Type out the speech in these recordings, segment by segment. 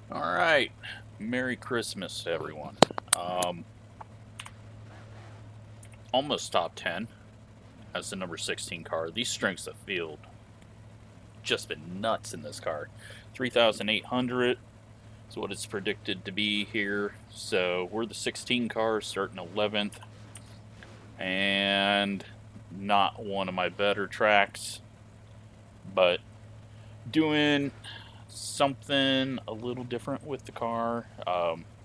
All right, Merry Christmas to everyone. Almost top 10 as the number 16 car. These strengths of field just been nuts in this car. 3,800 is what it's predicted to be here. So we're the 16 car starting 11th, and not one of my better tracks, but doing something a little different with the car.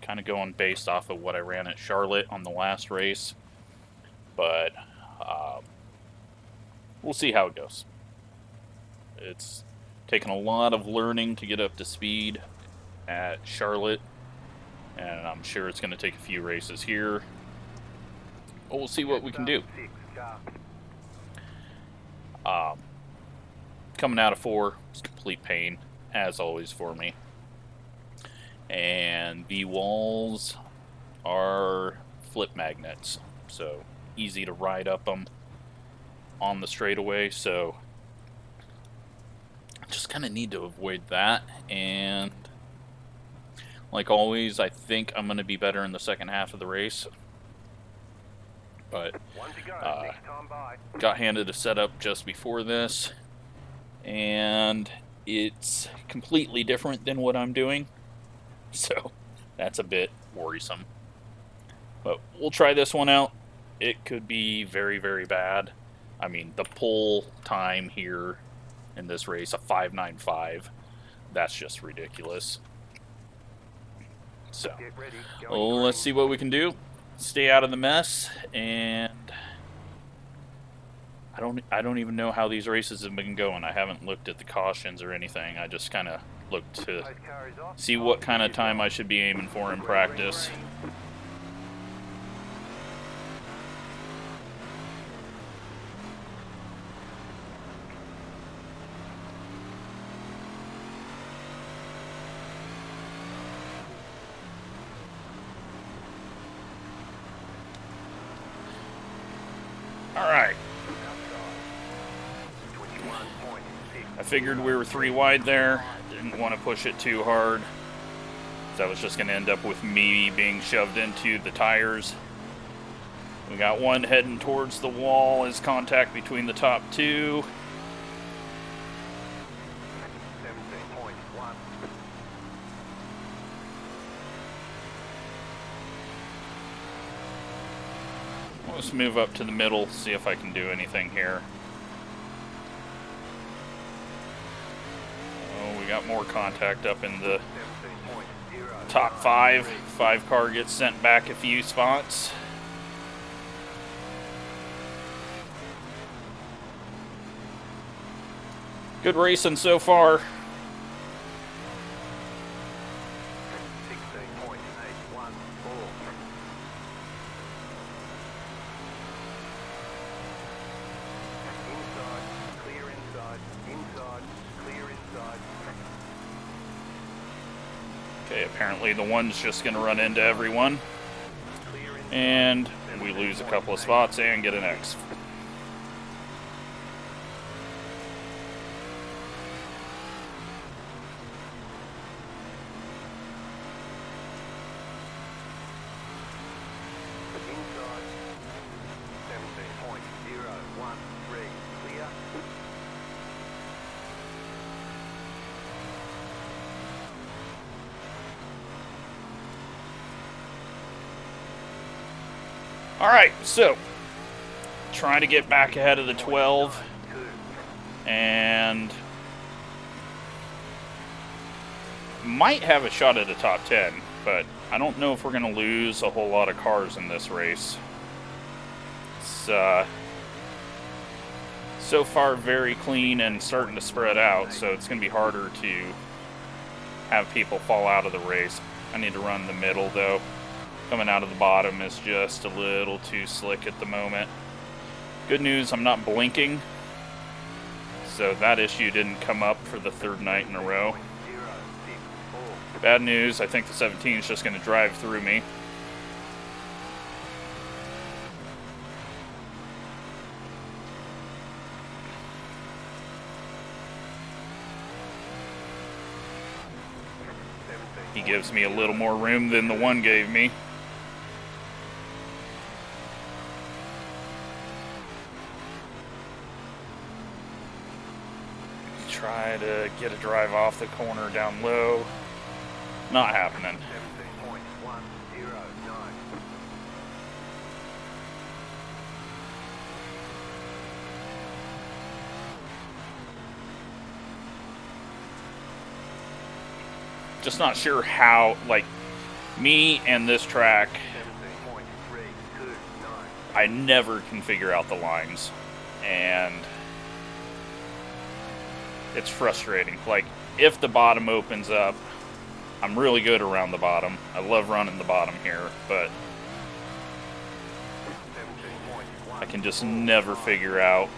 Kind of going based off of what I ran at Charlotte on the last race, but we'll see how it goes. It's taken a lot of learning to get up to speed at Charlotte, and I'm sure it's going to take a few races here. But we'll see what we can do. Coming out of 4, it's complete pain, as always for me. And the walls are flip magnets, so easy to ride up them on the straightaway, so just kind of need to avoid that. And like always, I think I'm going to be better in the second half of the race, but got handed a setup just before this, and it's completely different than what I'm doing, so that's a bit worrisome. But we'll try this one out. It could be very, very bad. I mean, the pole time here in this race, a 5.95, that's just ridiculous. So, let's see what we can do. Stay out of the mess, and I don't even know how these races have been going. I haven't looked at the cautions or anything. I just kind of looked to see what kind of time I should be aiming for in practice. Alright. I figured we were 3 wide there. Didn't want to push it too hard. That was just going to end up with me being shoved into the tires. We got one heading towards the wall as contact between the top 2. Let's move up to the middle, see if I can do anything here. Oh, we got more contact up in the top 5. 5 car gets sent back a few spots. Good racing so far. Okay, apparently the one's just going to run into everyone. And we lose a couple of spots and get an X. Alright, so trying to get back ahead of the 12, and might have a shot at a top 10, but I don't know if we're going to lose a whole lot of cars in this race. It's so far very clean and starting to spread out, so it's going to be harder to have people fall out of the race. I need to run the middle though. Coming out of the bottom is just a little too slick at the moment. Good news, I'm not blinking, so that issue didn't come up for the 3rd night in a row. Bad news, I think the 17 is just going to drive through me. He gives me a little more room than the one gave me. Try to get a drive off the corner down low. Not happening. 17.109. Just not sure how, like, me and this track, 17.329. I never can figure out the lines. And it's frustrating. Like, if the bottom opens up, I'm really good around the bottom. I love running the bottom here, but I can just never figure out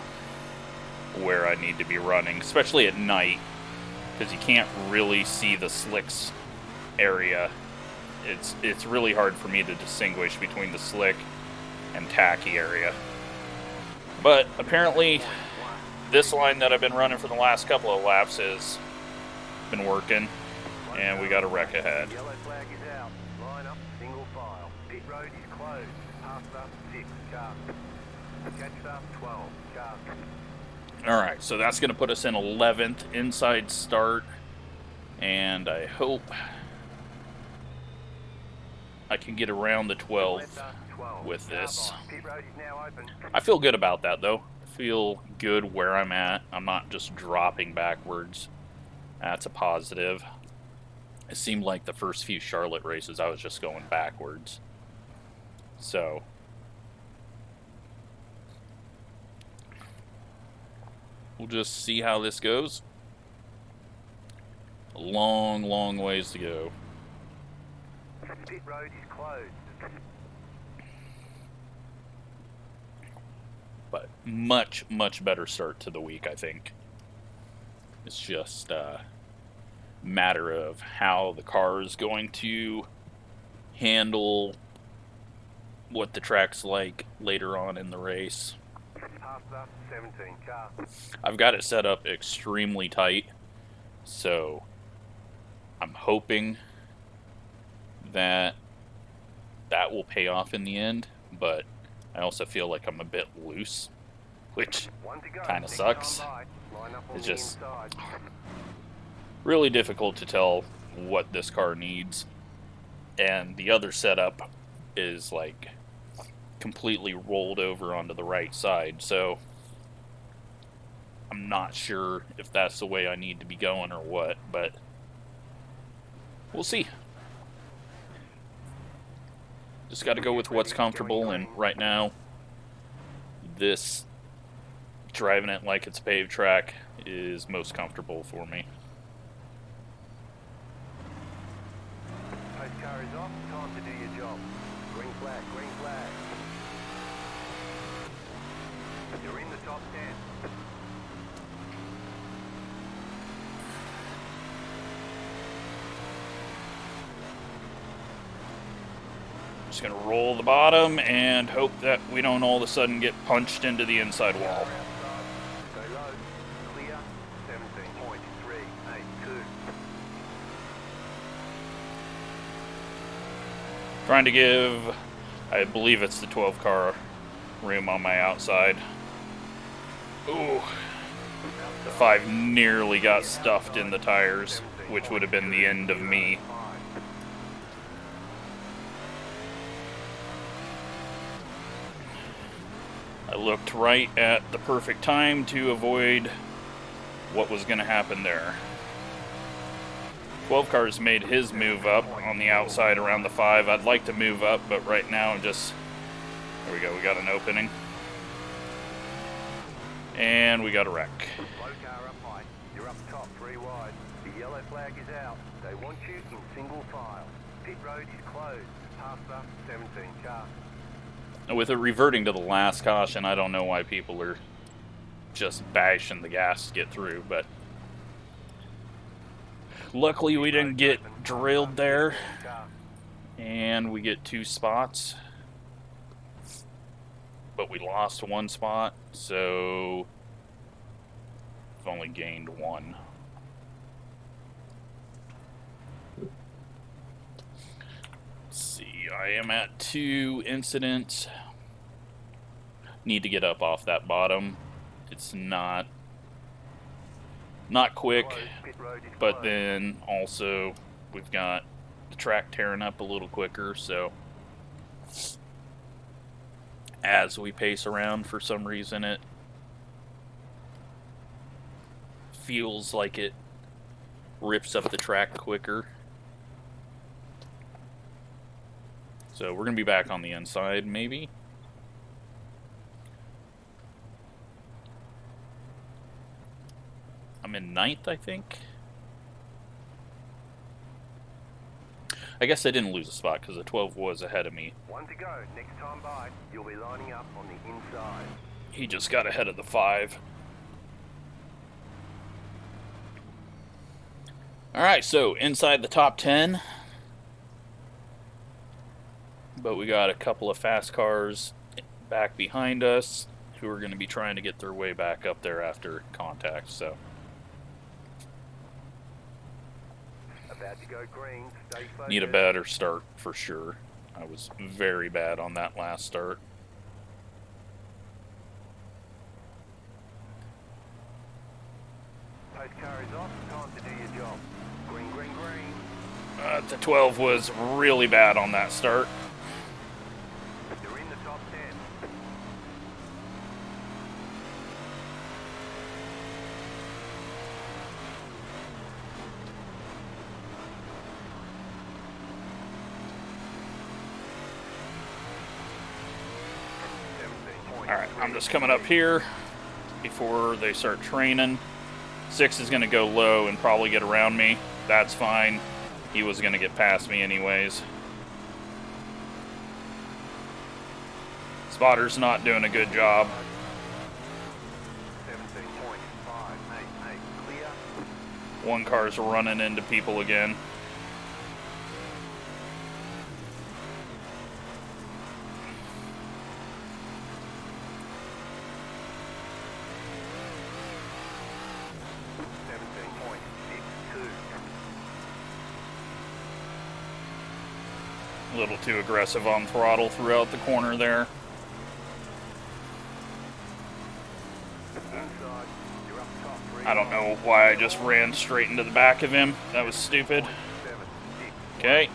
where I need to be running, especially at night, because you can't really see the slicks area. It's really hard for me to distinguish between the slick and tacky area. But apparently, this line that I've been running for the last couple of laps has been working, and we got a wreck ahead. Yellow flag is out. Line up, single file. Pit road is closed. Pass up 6 cars. Catch up 12 cars. Alright, so that's going to put us in 11th inside start, and I hope I can get around the 12th with this. Pit road is now open. I feel good about that, though. I feel good where I'm at. I'm not just dropping backwards. That's a positive. It seemed like the first few Charlotte races I was just going backwards. So we'll just see how this goes. A long, long ways to go. Pit road is closed. But much, much better start to the week, I think. It's just a matter of how the car is going to handle what the track's like later on in the race. Pass up 17 cars. I've got it set up extremely tight, so I'm hoping that that will pay off in the end, but I also feel like I'm a bit loose, which kind of sucks. It's just really difficult to tell what this car needs, and the other setup is like completely rolled over onto the right side, so I'm not sure if that's the way I need to be going or what, but we'll see. Just got to go with what's comfortable, and right now, this driving it like it's a paved track is most comfortable for me. Post car is off. Time to do your job. Green flag, green flag. You're in the top 10. Just gonna roll the bottom and hope that we don't all of a sudden get punched into the inside wall. Outside. Go low. Clear. 17.382. Trying to give, I believe it's the 12 car room on my outside. Ooh, the 5 nearly got stuffed in the tires, which would have been the end of me. I looked right at the perfect time to avoid what was going to happen there. 12 cars made his move up on the outside around the 5. I'd like to move up, but right now I'm just... There we go, we got an opening. And we got a wreck. Low car up high. You're up top, 3 wide. The yellow flag is out. They want you in single file. Pit road is closed. Pass up 17 cars. With it reverting to the last caution, I don't know why people are just bashing the gas to get through, but luckily we didn't get drilled there, and we get 2 spots, but we lost 1 spot, so we've only gained 1. I am at 2 incidents. Need to get up off that bottom. It's not quick, but then also we've got the track tearing up a little quicker, so as we pace around, for some reason it feels like it rips up the track quicker. So we're going to be back on the inside, maybe. I'm in 9th, I think. I guess I didn't lose a spot because the 12 was ahead of me. 1 to go. Next time by, you'll be lining up on the inside. He just got ahead of the 5. Alright, so inside the top 10. But we got a couple of fast cars back behind us who are going to be trying to get their way back up there after contact, so. About to go green. Stay focused. Need a better start for sure. I was very bad on that last start. Pace car is off. Time to do your job. Green, green, green. The 12 was really bad on that start. You're in the top 10. Alright, I'm just coming up here before they start training. 6 is going to go low and probably get around me. That's fine. He was going to get past me anyways. Spotter's not doing a good job. 17.588. Clear. One car's running into people again. A little too aggressive on throttle throughout the corner there. I don't know why I just ran straight into the back of him. That was stupid. Okay.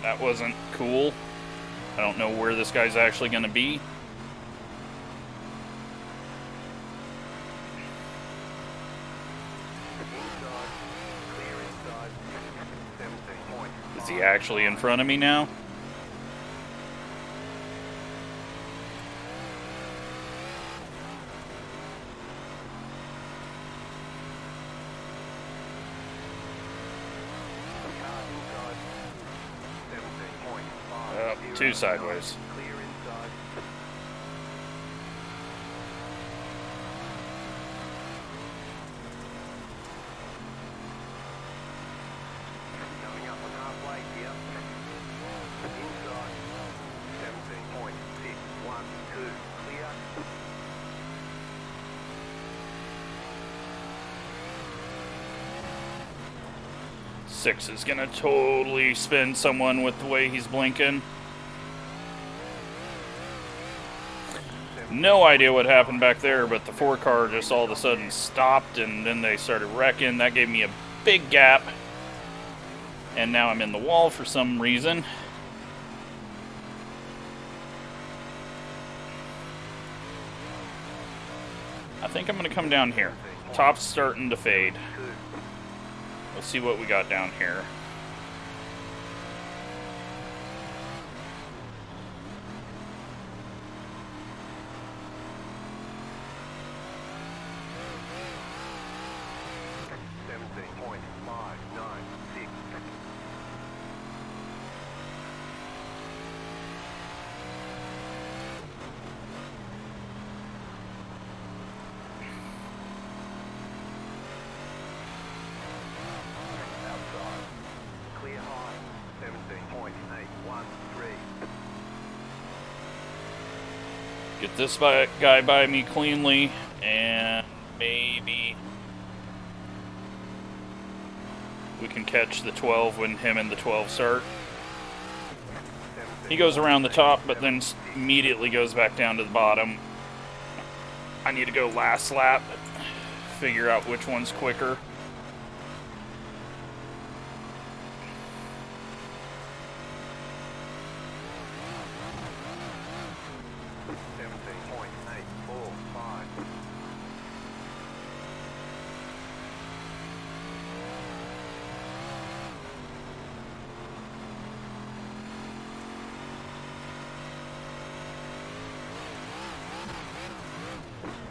That wasn't cool. I don't know where this guy's actually going to be. Is he actually in front of me now? Two sideways. Coming up on halfway here. Inside. 17.612. Clear. 6 is gonna totally spin someone with the way he's blinking. No idea what happened back there, but the 4 car just all of a sudden stopped and then they started wrecking. That gave me a big gap. And now I'm in the wall for some reason. I think I'm going to come down here. Top's starting to fade. Let's see what we got down here. Get this guy by me cleanly, and maybe we can catch the 12 when him and the 12 start. He goes around the top, but then immediately goes back down to the bottom. I need to go last lap, figure out which one's quicker.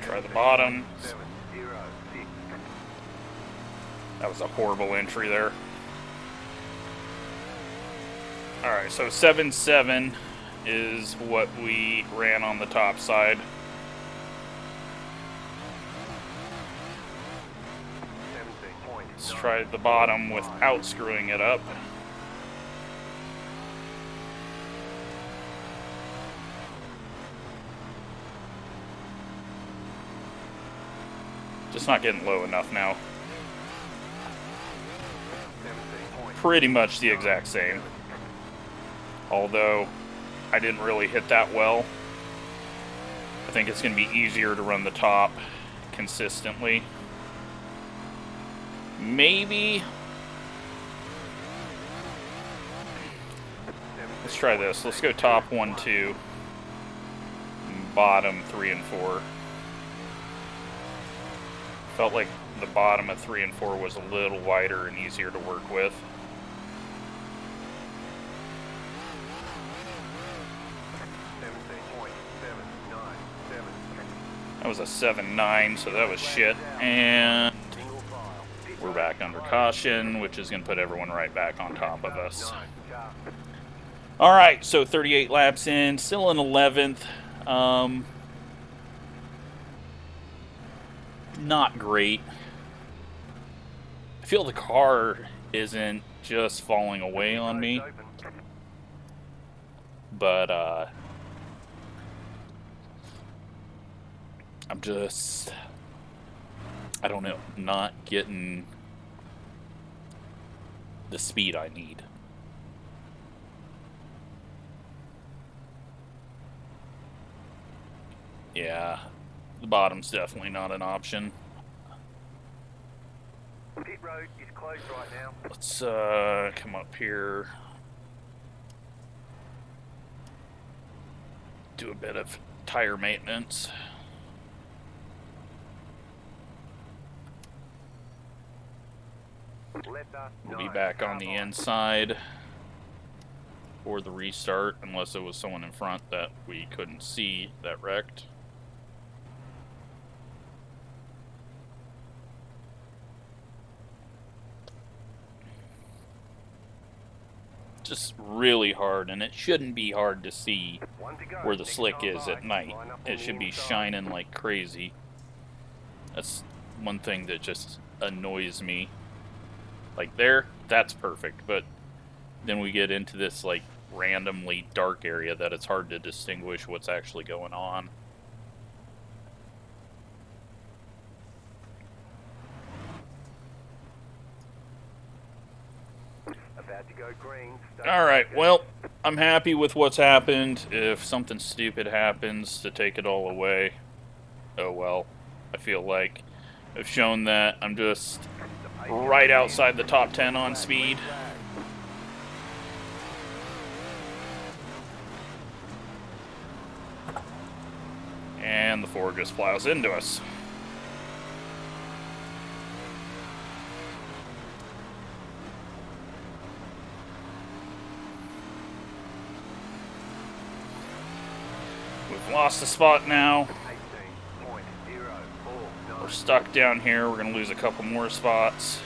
Try the bottom. That was a horrible entry there. Alright, so 7.7 is what we ran on the top side. Let's try the bottom without screwing it up. Just not getting low enough now. Pretty much the exact same. Although, I didn't really hit that well. I think it's going to be easier to run the top consistently. Maybe. Let's try this. Let's go top 1, 2. Bottom 3 and 4. Felt like the bottom of 3 and 4 was a little wider and easier to work with. That was a 7.9, so that was shit. And we're back under caution, which is going to put everyone right back on top of us. Alright, so 38 laps in, still in 11th. Not great. I feel the car isn't just falling away on me, but I'm just, I don't know, not getting the speed I need. Yeah, the bottom's definitely not an option. Pit road is closed right now. Let's come up here. Do a bit of tire maintenance. We'll be back on the inside for the restart, unless it was someone in front that we couldn't see that wrecked. Just really hard, and it shouldn't be hard to see where the slick is at night. It should be shining like crazy. That's one thing that just annoys me. Like there, that's perfect, but then we get into this like randomly dark area that it's hard to distinguish what's actually going on. Alright, well, I'm happy with what's happened. If something stupid happens to take it all away, oh well. I feel like I've shown that I'm just right outside the top 10 on speed. And the Ford just plows into us. We've lost a spot now. We're stuck down here. We're going to lose a couple more spots.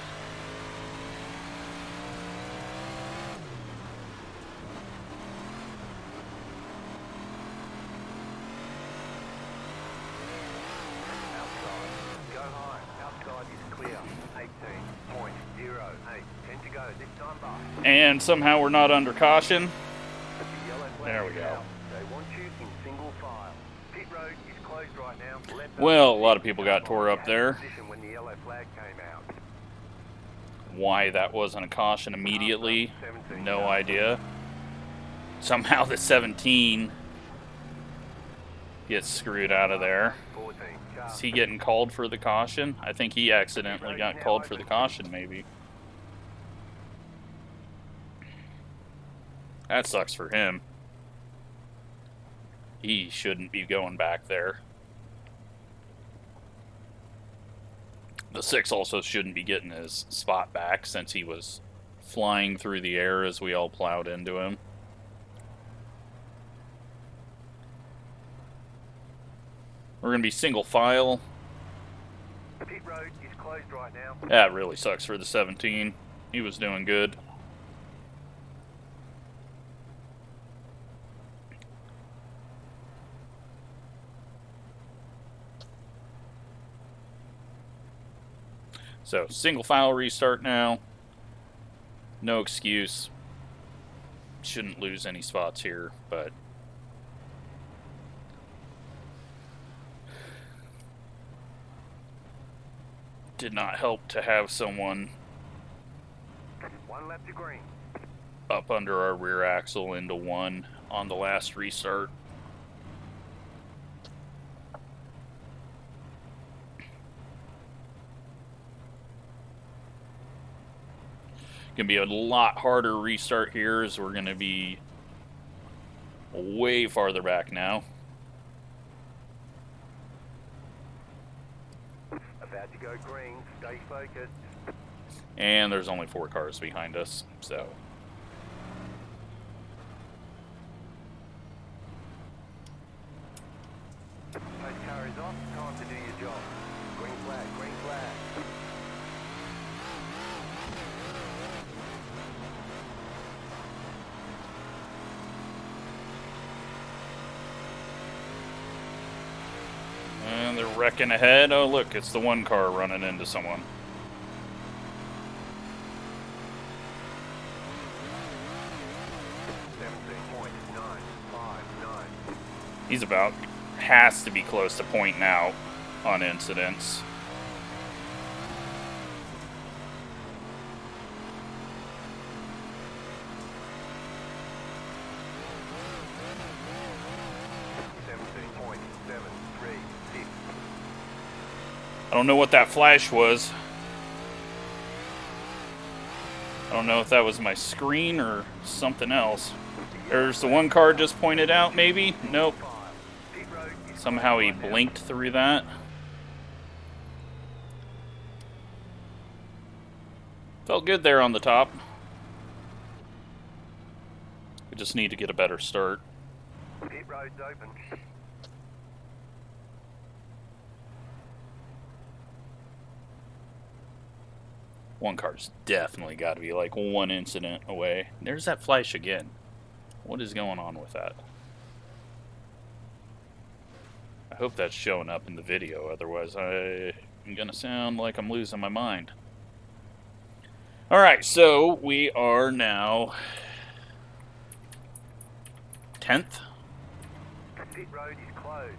And somehow we're not under caution. There we go. Well, a lot of people got tore up there. why that wasn't a caution immediately. No idea. Somehow the 17 gets screwed out of there. Is he getting called for the caution? I think he accidentally got called for the caution, maybe. That sucks for him. He shouldn't be going back there. The 6 also shouldn't be getting his spot back since he was flying through the air as we all plowed into him. We're going to be single file. Pit road is closed right now. That really sucks for the 17. He was doing good. So, single file restart now. No excuse. Shouldn't lose any spots here, but did not help to have someone One lap to green. up under our rear axle into 1 on the last restart. Gonna be a lot harder restart here as we're gonna be way farther back now. About to go green. Stay focused. And there's only 4 cars behind us, so. Pace car is off. Time to do your job. Green flag. Green flag. And they're wrecking ahead. Oh, look, it's the 1 car running into someone. He's about, has to be close to point now on incidents. I don't know what that flash was. I don't know if that was my screen or something else. There's the 1 car just pointed out, maybe? Nope. Somehow he blinked through that. Felt good there on the top. We just need to get a better start. Pit road's open. One car's definitely got to be like 1 incident away. There's that flash again. What is going on with that? I hope that's showing up in the video, otherwise I'm gonna sound like I'm losing my mind. Alright, so we are now 10th. Pit road is closed.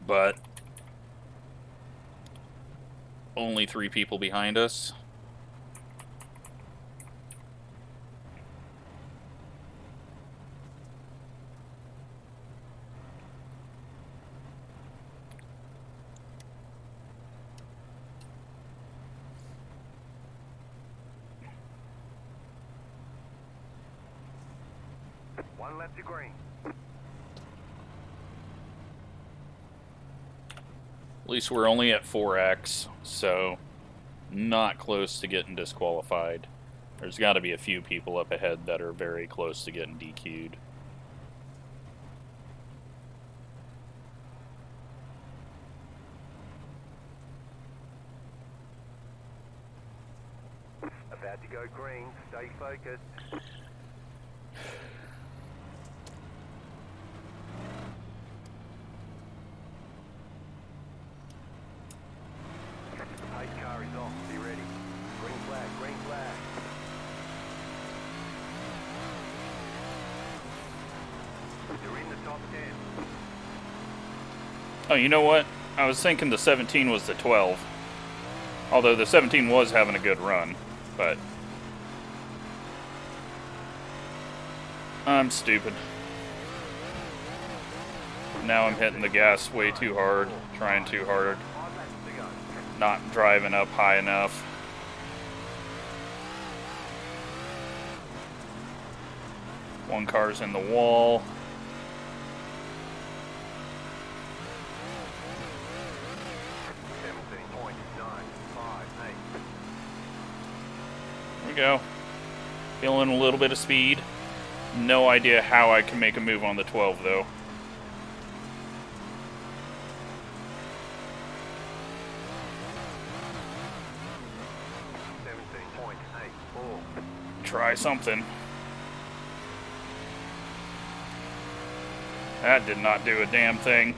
But only 3 people behind us. One lap to green. At least we're only at 4x, so not close to getting disqualified. There's got to be a few people up ahead that are very close to getting DQ'd. About to go green. Stay focused. Pace car is off. Be ready. Green flag. Green flag. You're in the top 10. Oh, you know what? I was thinking the 17 was the 12. Although the 17 was having a good run, but I'm stupid. Now I'm hitting the gas way too hard, trying too hard, 5 laps to go. not driving up high enough. One car's in the wall. There we go. Feeling a little bit of speed. No idea how I can make a move on the 12 though. Try something. That did not do a damn thing.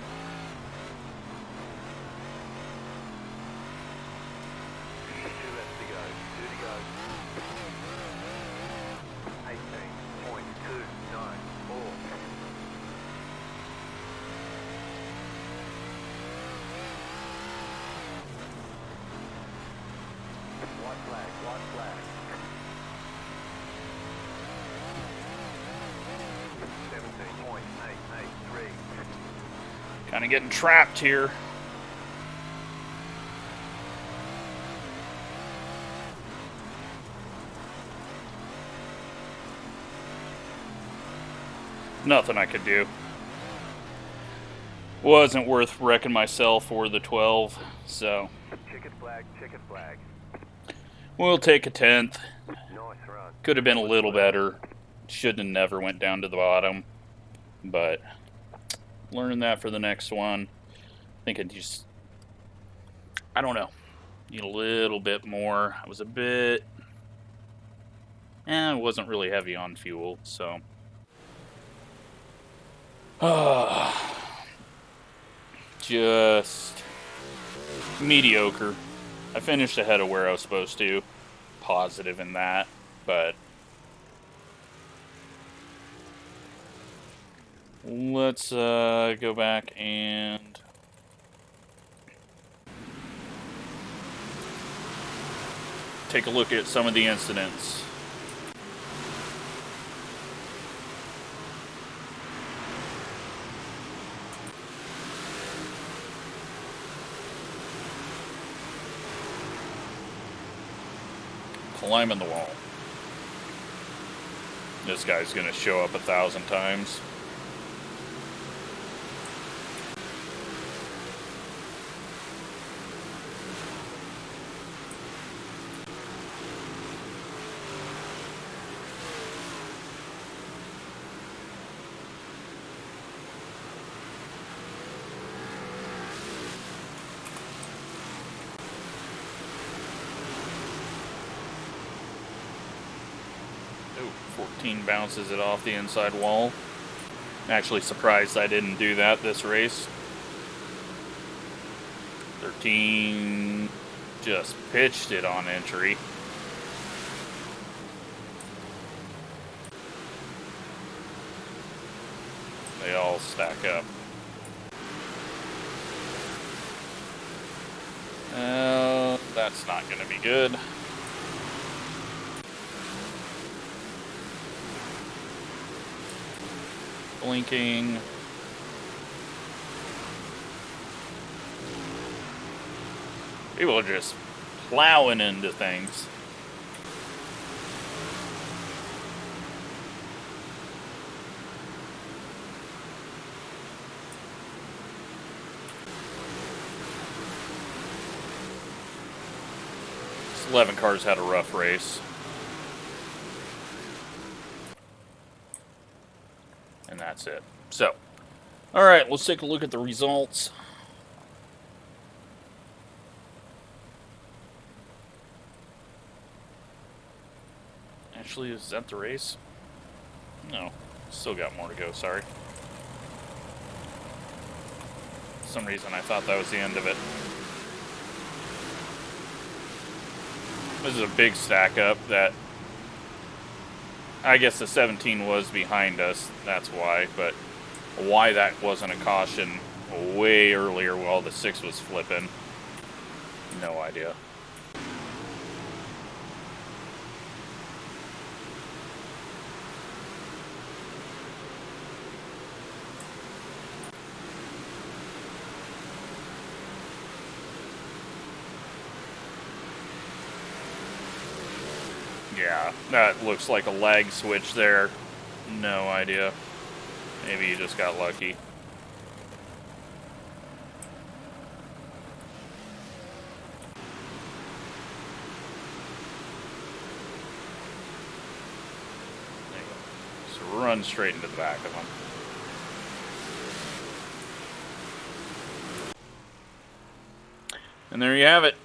Kind of getting trapped here. Nothing I could do. Wasn't worth wrecking myself or the 12, so Checkered flag. we'll take a 10th. Nice run. Could have been a little better. Should have never went down to the bottom, but learn that for the next one. I think I don't know, need a little bit more. I was a bit, it wasn't really heavy on fuel, so. Just mediocre. I finished ahead of where I was supposed to. Positive in that, but let's go back and take a look at some of the incidents. Climbing the wall. This guy's gonna show up 1,000 times. Ooh, 14 bounces it off the inside wall. I'm actually surprised I didn't do that this race. 13 just pitched it on entry. They all stack up. That's not going to be good. Blinking. People are just plowing into things. This 11 cars had a rough race. And that's it. So, alright, let's take a look at the results. Actually, is that the race? No, still got more to go, sorry. For some reason I thought that was the end of it. This is a big stack up that I guess the 17 was behind us, that's why, but why that wasn't a caution, way earlier while the 6 was flipping. No idea. Yeah, that looks like a lag switch there. No idea. Maybe you just got lucky. There you go. Just run straight into the back of him. And there you have it.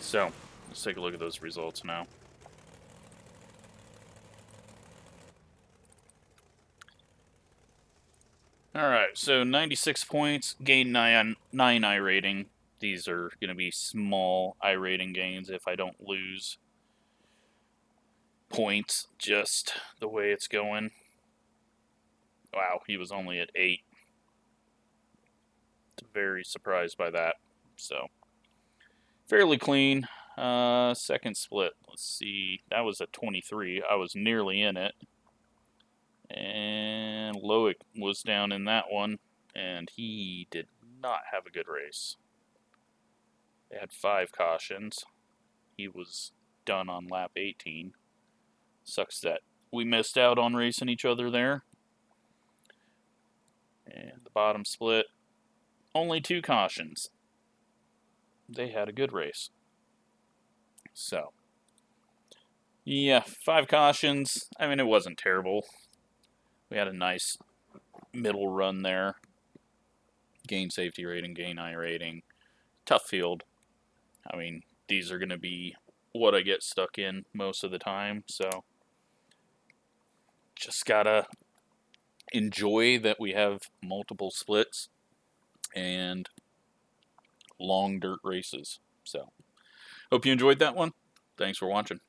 So, let's take a look at those results now. Alright, so 96 points, gained 9 iRating. These are going to be small iRating gains if I don't lose points, just the way it's going. Wow, he was only at 8. Very surprised by that. So, fairly clean. Second split, let's see, that was a 23. I was nearly in it. And Loic was down in that one, and he did not have a good race. They had 5 cautions. He was done on lap 18. Sucks that we missed out on racing each other there. And the bottom split, only 2 cautions. They had a good race. So, yeah, 5 cautions. I mean, it wasn't terrible. We had a nice middle run there. Gain safety rating, gain iRating. Tough field. I mean, these are going to be what I get stuck in most of the time, so just gotta enjoy that we have multiple splits and long dirt races. So, hope you enjoyed that one. Thanks for watching.